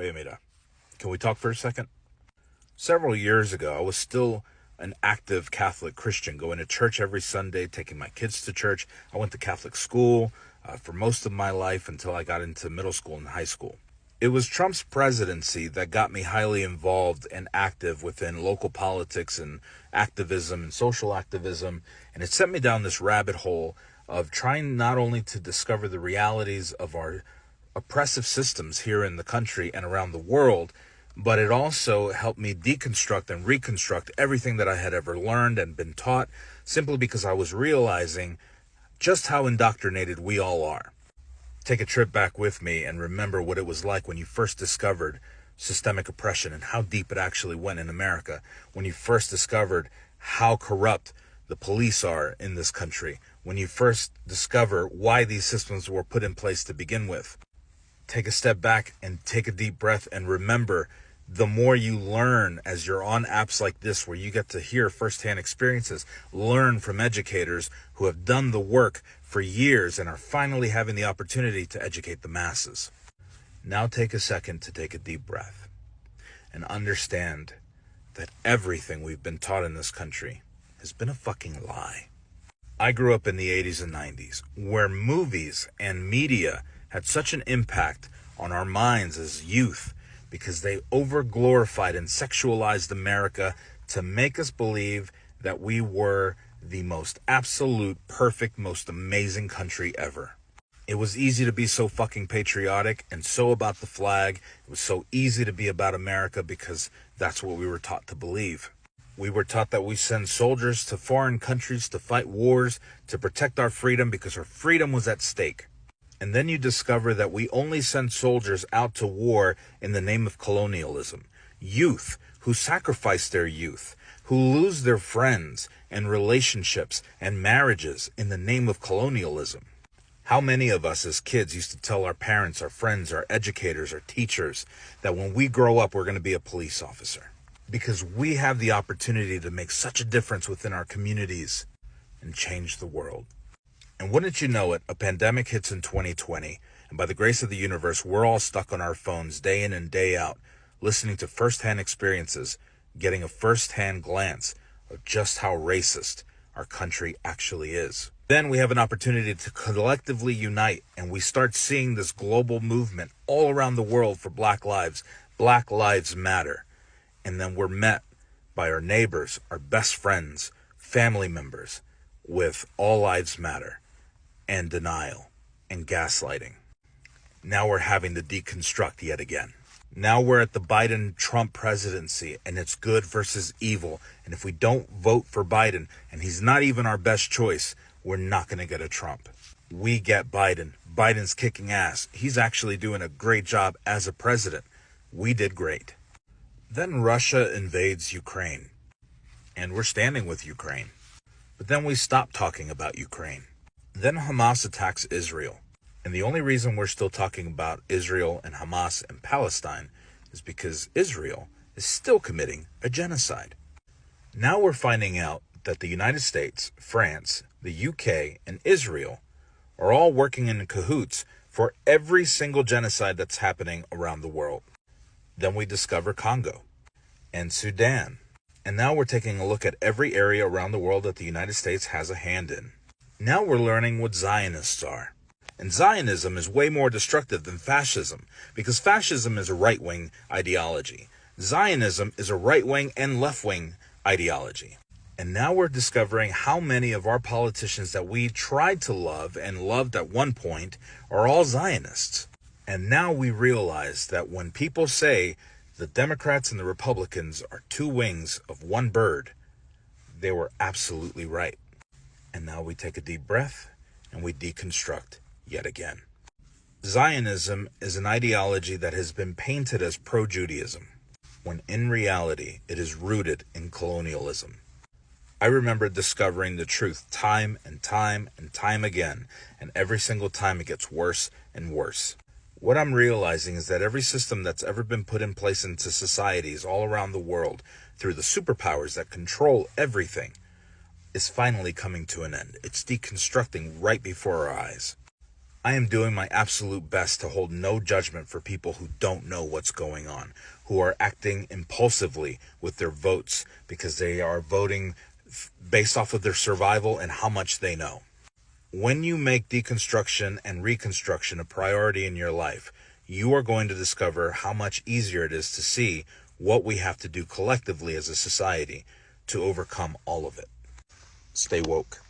Wait a minute. Can we talk for a second? Several years ago, I was still an active Catholic Christian, going to church every Sunday, taking my kids to church. I went to Catholic school for most of my life until I got into middle school and high school. It was Trump's presidency that got me highly involved and active within local politics and activism and social activism, and it sent me down this rabbit hole of trying not only to discover the realities of our oppressive systems here in the country and around the world, but it also helped me deconstruct and reconstruct everything that I had ever learned and been taught, simply because I was realizing just how indoctrinated we all are. Take a trip back with me and remember what it was like when you first discovered systemic oppression and how deep it actually went in America, when you first discovered how corrupt the police are in this country, when you first discover why these systems were put in place to begin with. Take a step back and take a deep breath and remember, the more you learn as you're on apps like this, where you get to hear firsthand experiences, learn from educators who have done the work for years and are finally having the opportunity to educate the masses. Now take a second to take a deep breath and understand that everything we've been taught in this country has been a fucking lie. I grew up in the 80s and 90s, where movies and media had such an impact on our minds as youth because they over-glorified and sexualized America to make us believe that we were the most absolute, perfect, most amazing country ever. It was easy to be so fucking patriotic and so about the flag. It was so easy to be about America because that's what we were taught to believe. We were taught that we send soldiers to foreign countries to fight wars, to protect our freedom because our freedom was at stake. And then you discover that we only send soldiers out to war in the name of colonialism. Youth who sacrifice their youth, who lose their friends and relationships and marriages in the name of colonialism. How many of us as kids used to tell our parents, our friends, our educators, our teachers that when we grow up, we're going to be a police officer? Because we have the opportunity to make such a difference within our communities and change the world. And wouldn't you know it, a pandemic hits in 2020, and by the grace of the universe, we're all stuck on our phones day in and day out, listening to firsthand experiences, getting a firsthand glance of just how racist our country actually is. Then we have an opportunity to collectively unite, and we start seeing this global movement all around the world for Black lives. Black Lives Matter. And then we're met by our neighbors, our best friends, family members, with all lives matter. And denial and gaslighting. Now we're having to deconstruct yet again. Now we're at the Biden-Trump presidency, and it's good versus evil. And if we don't vote for Biden, and he's not even our best choice, we're not going to get a Trump. We get Biden. Biden's kicking ass. He's actually doing a great job as a president. We did great. Then Russia invades Ukraine, and we're standing with Ukraine. But then we stop talking about Ukraine. Then Hamas attacks Israel. And the only reason we're still talking about Israel and Hamas and Palestine is because Israel is still committing a genocide. Now we're finding out that the United States, France, the UK, and Israel are all working in cahoots for every single genocide that's happening around the world. Then we discover Congo and Sudan. And now we're taking a look at every area around the world that the United States has a hand in. Now we're learning what Zionists are. And Zionism is way more destructive than fascism, because fascism is a right-wing ideology. Zionism is a right-wing and left-wing ideology. And now we're discovering how many of our politicians that we tried to love and loved at one point are all Zionists. And now we realize that when people say the Democrats and the Republicans are two wings of one bird, they were absolutely right. And now we take a deep breath and we deconstruct yet again. Zionism is an ideology that has been painted as pro-Judaism, when in reality it is rooted in colonialism. I remember discovering the truth time and time and time again, and every single time it gets worse and worse. What I'm realizing is that every system that's ever been put in place into societies all around the world through the superpowers that control everything is finally coming to an end. It's deconstructing right before our eyes. I am doing my absolute best to hold no judgment for people who don't know what's going on, who are acting impulsively with their votes because they are voting based off of their survival and how much they know. When you make deconstruction and reconstruction a priority in your life, you are going to discover how much easier it is to see what we have to do collectively as a society to overcome all of it. Stay woke.